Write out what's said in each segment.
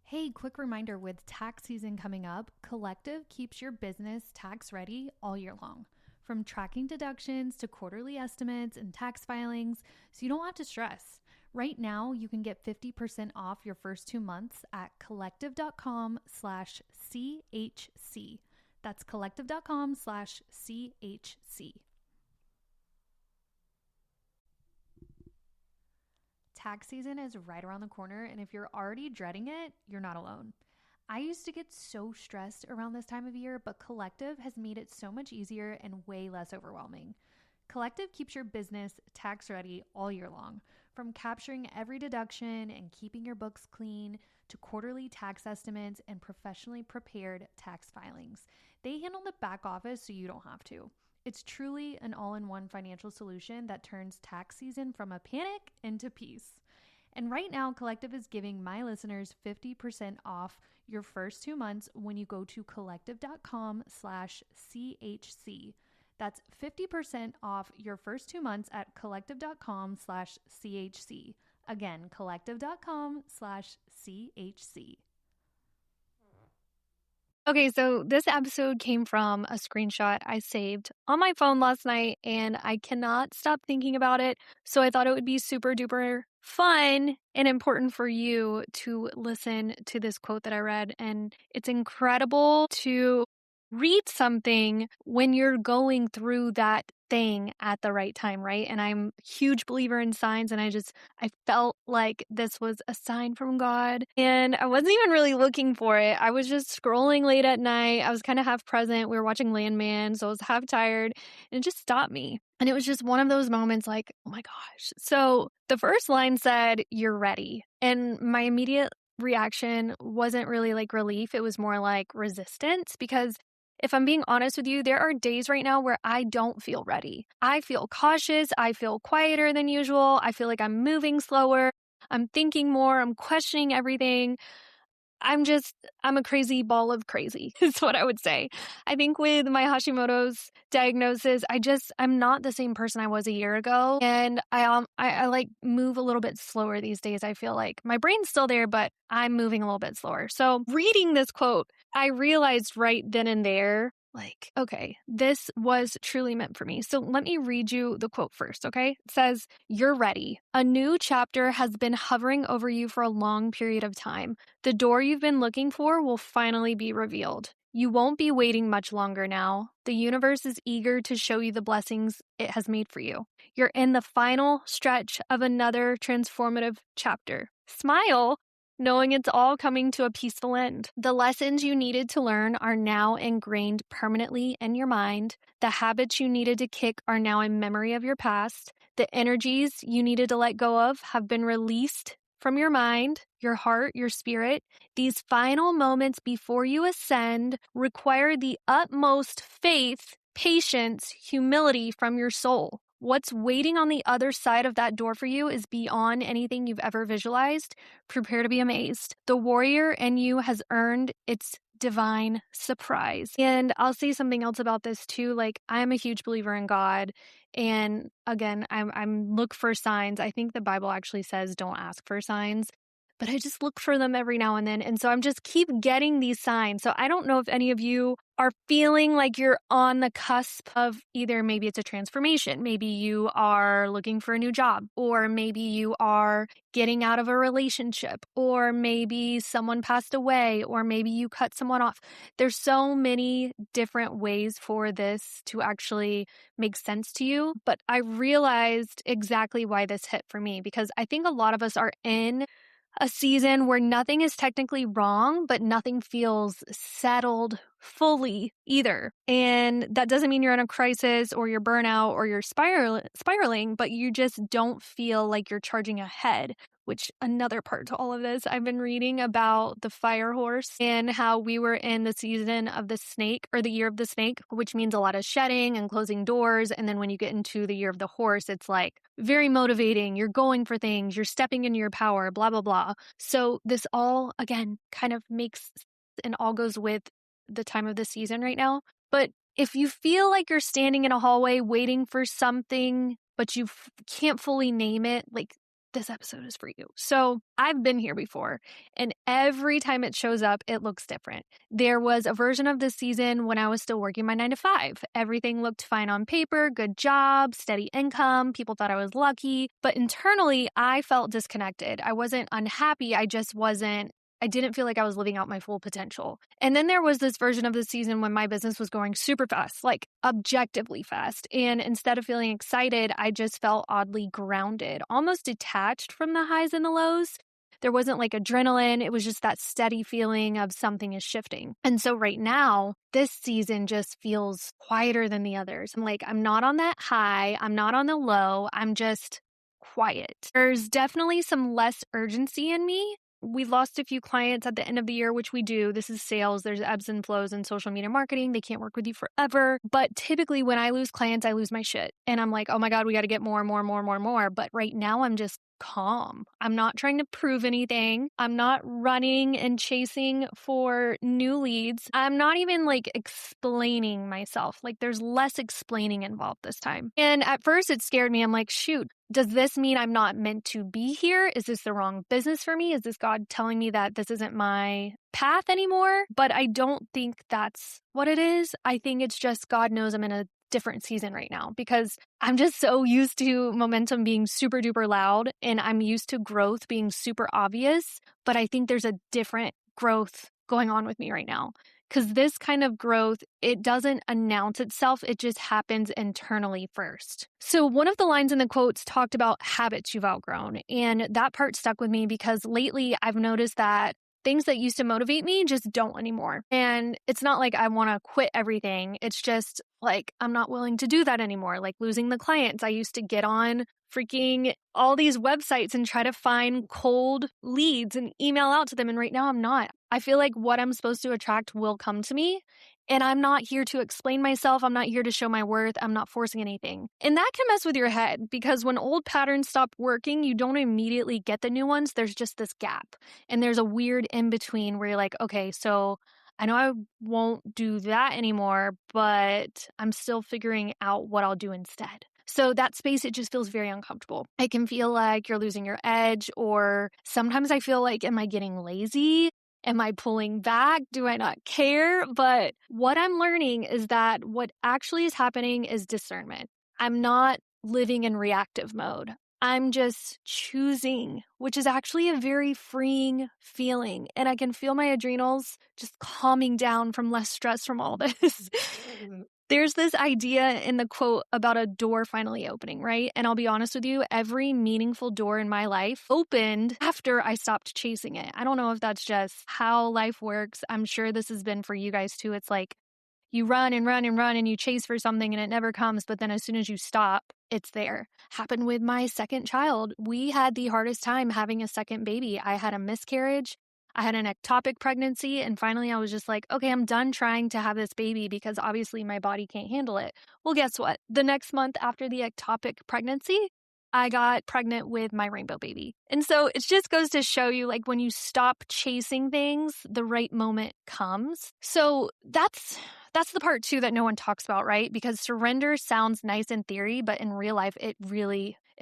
Hey, quick reminder with tax season coming up, Collective keeps your business tax ready all year long. From tracking deductions to quarterly estimates and tax filings, so you don't have to stress. Right now, you can get 50% off your first 2 months at collective.com/CHC. That's collective.com/CHC. Tax season is right around the corner, and if you're already dreading it, you're not alone. I used to get so stressed around this time of year, but Collective has made it so much easier and way less overwhelming. Collective keeps your business tax ready all year long, from capturing every deduction and keeping your books clean to quarterly tax estimates and professionally prepared tax filings. They handle the back office so you don't have to. It's truly an all in one financial solution that turns tax season from a panic into peace. And right now, Collective is giving my listeners 50% off your first 2 months when you go to collective.com/CHC. That's 50% off your first 2 months at collective.com/CHC. Again, collective.com/CHC. Okay, so this episode came from a screenshot I saved on my phone last night, and I cannot stop thinking about it. So I thought it would be super duper fun and important for you to listen to this quote that I read. And it's incredible to read something when you're going through that thing at the right time, right? And I'm a huge believer in signs, and I felt like this was a sign from God, and I wasn't even really looking for it. I was just scrolling late at night. I was kind of half present. We were watching Landman, so I was half tired, and it just stopped me. And it was just one of those moments like, oh my gosh. So the first line said, "You're ready." And my immediate reaction wasn't really like relief. It was more like resistance, because if I'm being honest with you, there are days right now where I don't feel ready. I feel cautious. I feel quieter than usual. I feel like I'm moving slower. I'm thinking more. I'm questioning everything. I'm a crazy ball of crazy, is what I would say. I think with my Hashimoto's diagnosis, I'm not the same person I was a year ago. And I like move a little bit slower these days. I feel like my brain's still there, but I'm moving a little bit slower. So reading this quote, I realized right then and there, like, okay, this was truly meant for me. So let me read you the quote first, okay? It says, "You're ready. A new chapter has been hovering over you for a long period of time. The door you've been looking for will finally be revealed. You won't be waiting much longer now. The universe is eager to show you the blessings it has made for you. You're in the final stretch of another transformative chapter. Smile, knowing it's all coming to a peaceful end. The lessons you needed to learn are now ingrained permanently in your mind. The habits you needed to kick are now a memory of your past. The energies you needed to let go of have been released from your mind, your heart, your spirit. These final moments before you ascend require the utmost faith, patience, humility from your soul. What's waiting on the other side of that door for you is beyond anything you've ever visualized. Prepare to be amazed. The warrior in you has earned its divine surprise." And I'll say something else about this too. Like, I'm a huge believer in God. And again, I'm look for signs. I think the Bible actually says don't ask for signs, but I just look for them every now and then. And so I'm just keep getting these signs. So I don't know if any of you are feeling like you're on the cusp of either maybe it's a transformation, maybe you are looking for a new job, or maybe you are getting out of a relationship, or maybe someone passed away, or maybe you cut someone off. There's so many different ways for this to actually make sense to you. But I realized exactly why this hit for me, because I think a lot of us are in a season where nothing is technically wrong, but nothing feels settled fully either. And that doesn't mean you're in a crisis or you're burnout or you're spiraling, but you just don't feel like you're charging ahead. Which, another part to all of this, I've been reading about the fire horse and how we were in the season of the snake, or the year of the snake, which means a lot of shedding and closing doors. And then when you get into the year of the horse, it's like very motivating. You're going for things, you're stepping into your power, blah, blah, blah. So this all, again, kind of makes and all goes with the time of the season right now. But if you feel like you're standing in a hallway waiting for something, but you can't fully name it, like, this episode is for you. So I've been here before, and every time it shows up, it looks different. There was a version of this season when I was still working my 9 to 5. Everything looked fine on paper, good job, steady income. People thought I was lucky. But internally, I felt disconnected. I wasn't unhappy. I didn't feel like I was living out my full potential. And then there was this version of the season when my business was going super fast, like objectively fast. And instead of feeling excited, I just felt oddly grounded, almost detached from the highs and the lows. There wasn't like adrenaline. It was just that steady feeling of something is shifting. And so right now, this season just feels quieter than the others. I'm not on that high. I'm not on the low. I'm just quiet. There's definitely some less urgency in me. We lost a few clients at the end of the year, which we do. This is sales. There's ebbs and flows in social media marketing. They can't work with you forever. But typically when I lose clients, I lose my shit. And I'm like, oh my God, we got to get more and more and more and more and more. But right now I'm just calm. I'm not trying to prove anything. I'm not running and chasing for new leads. I'm not even explaining myself. There's less explaining involved this time. And at first it scared me. I'm like, shoot, does this mean I'm not meant to be here? Is this the wrong business for me? Is this God telling me that this isn't my path anymore? But I don't think that's what it is. I think it's just God knows I'm in a different season right now because I'm just so used to momentum being super duper loud and I'm used to growth being super obvious. But I think there's a different growth going on with me right now. Because this kind of growth, it doesn't announce itself. It just happens internally first. So one of the lines in the quotes talked about habits you've outgrown. And that part stuck with me because lately I've noticed that things that used to motivate me just don't anymore. And it's not like I want to quit everything. It's just I'm not willing to do that anymore. Like losing the clients. I used to get on freaking all these websites and try to find cold leads and email out to them. And right now I'm not. I feel like what I'm supposed to attract will come to me. And I'm not here to explain myself. I'm not here to show my worth. I'm not forcing anything. And that can mess with your head because when old patterns stop working, you don't immediately get the new ones. There's just this gap. And there's a weird in between where you're like, okay, so I know I won't do that anymore, but I'm still figuring out what I'll do instead. So that space, it just feels very uncomfortable. It can feel like you're losing your edge, or sometimes I feel like, am I getting lazy? Am I pulling back? Do I not care? But what I'm learning is that what actually is happening is discernment. I'm not living in reactive mode. I'm just choosing, which is actually a very freeing feeling. And I can feel my adrenals just calming down from less stress from all this. There's this idea in the quote about a door finally opening, right? And I'll be honest with you, every meaningful door in my life opened after I stopped chasing it. I don't know if that's just how life works. I'm sure this has been for you guys too. It's like you run and run and run and you chase for something and it never comes. But then as soon as you stop, it's there. Happened with my second child. We had the hardest time having a second baby. I had a miscarriage. I had an ectopic pregnancy, and finally I was just like, okay, I'm done trying to have this baby because obviously my body can't handle it. Well, guess what? The next month after the ectopic pregnancy, I got pregnant with my rainbow baby. And so it just goes to show you, when you stop chasing things, the right moment comes. So that's the part too that no one talks about, right? Because surrender sounds nice in theory, but in real life, it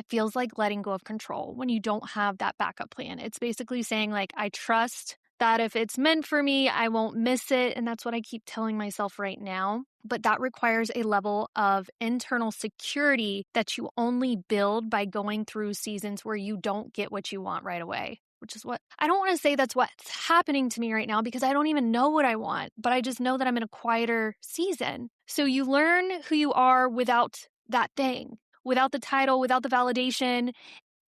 feels like letting go of control when you don't have that backup plan. It's basically saying I trust that if it's meant for me, I won't miss it. And that's what I keep telling myself right now. But that requires a level of internal security that you only build by going through seasons where you don't get what you want right away. Which is what I don't want to say that's what's happening to me right now because I don't even know what I want, but I just know that I'm in a quieter season. So you learn who you are without that thing, without the title, without the validation.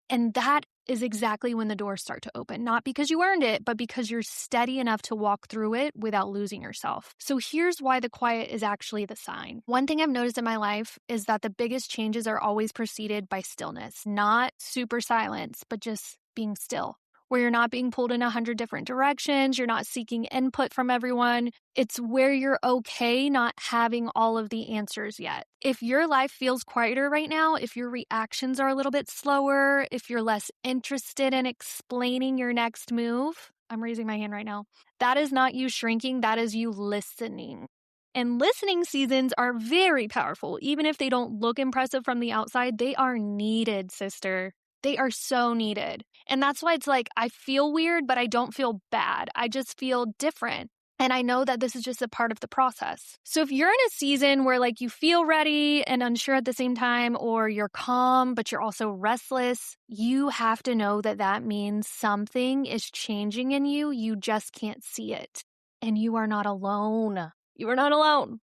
And that is exactly when the doors start to open, not because you earned it, but because you're steady enough to walk through it without losing yourself. So here's why the quiet is actually the sign. One thing I've noticed in my life is that the biggest changes are always preceded by stillness, not super silence, but just being still. Where you're not being pulled in 100 different directions, you're not seeking input from everyone. It's where you're okay not having all of the answers yet. If your life feels quieter right now, if your reactions are a little bit slower, if you're less interested in explaining your next move, I'm raising my hand right now, that is not you shrinking, that is you listening. And listening seasons are very powerful. Even if they don't look impressive from the outside, they are needed, sister. They are so needed. And that's why it's like, I feel weird, but I don't feel bad. I just feel different. And I know that this is just a part of the process. So if you're in a season where like you feel ready and unsure at the same time, or you're calm, but you're also restless, you have to know that that means something is changing in you. You just can't see it. And you are not alone. You are not alone.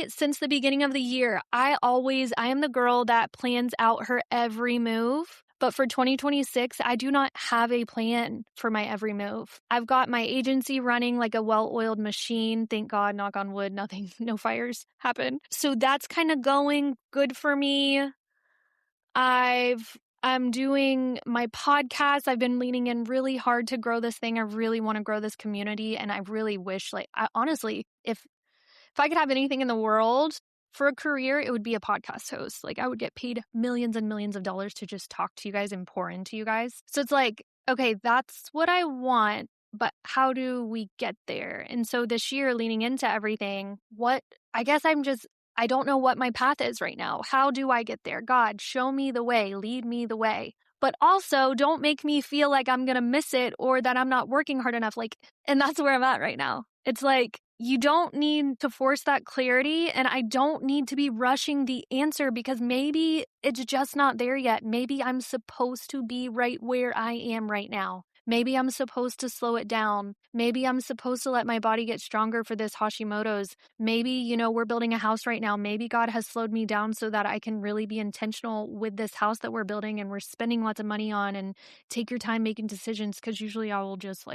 Since the beginning of the year, I am the girl that plans out her every move. But for 2026, I do not have a plan for my every move. I've got my agency running like a well-oiled machine. Thank God, knock on wood, no fires happen. So that's kind of going good for me. I'm doing my podcast. I've been leaning in really hard to grow this thing. I really want to grow this community. And I really wish, honestly, if I could have anything in the world for a career, it would be a podcast host. Like, I would get paid millions and millions of dollars to just talk to you guys and pour into you guys. So it's like, okay, that's what I want, but how do we get there? And so this year, leaning into everything, I don't know what my path is right now. How do I get there? God, show me the way, lead me the way. But also, don't make me feel like I'm going to miss it or that I'm not working hard enough. And that's where I'm at right now. It's like, you don't need to force that clarity, and I don't need to be rushing the answer because maybe it's just not there yet. Maybe I'm supposed to be right where I am right now. Maybe I'm supposed to slow it down. Maybe I'm supposed to let my body get stronger for this Hashimoto's. Maybe, we're building a house right now. Maybe God has slowed me down so that I can really be intentional with this house that we're building and we're spending lots of money on, and take your time making decisions, because usually I will just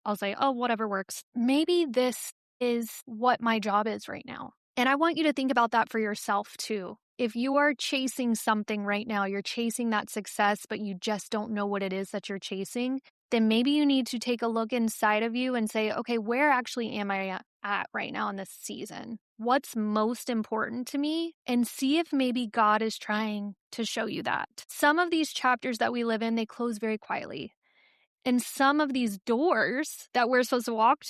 I'll say, oh, whatever works. Maybe this is what my job is right now. And I want you to think about that for yourself too. If you are chasing something right now, you're chasing that success, but you just don't know what it is that you're chasing, then maybe you need to take a look inside of you and say, okay, where actually am I at right now in this season? What's most important to me? And see if maybe God is trying to show you that. Some of these chapters that we live in, they close very quietly. And some of these doors that we're supposed to walk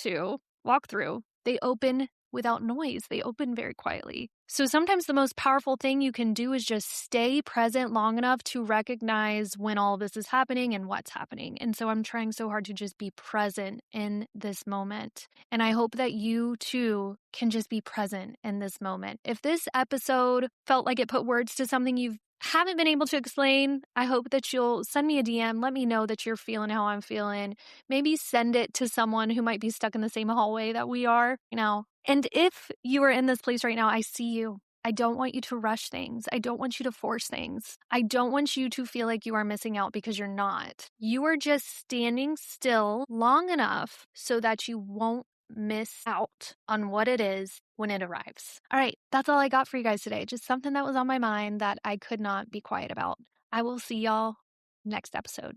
through, they open without noise. They open very quietly. So sometimes the most powerful thing you can do is just stay present long enough to recognize when all this is happening and what's happening. And so I'm trying so hard to just be present in this moment. And I hope that you too can just be present in this moment. If this episode felt like it put words to something you haven't been able to explain, I hope that you'll send me a DM. Let me know that you're feeling how I'm feeling. Maybe send it to someone who might be stuck in the same hallway that we are, And if you are in this place right now, I see you. I don't want you to rush things. I don't want you to force things. I don't want you to feel like you are missing out, because you're not. You are just standing still long enough so that you won't miss out on what it is when it arrives. All right, that's all I got for you guys today. Just something that was on my mind that I could not be quiet about. I will see y'all next episode.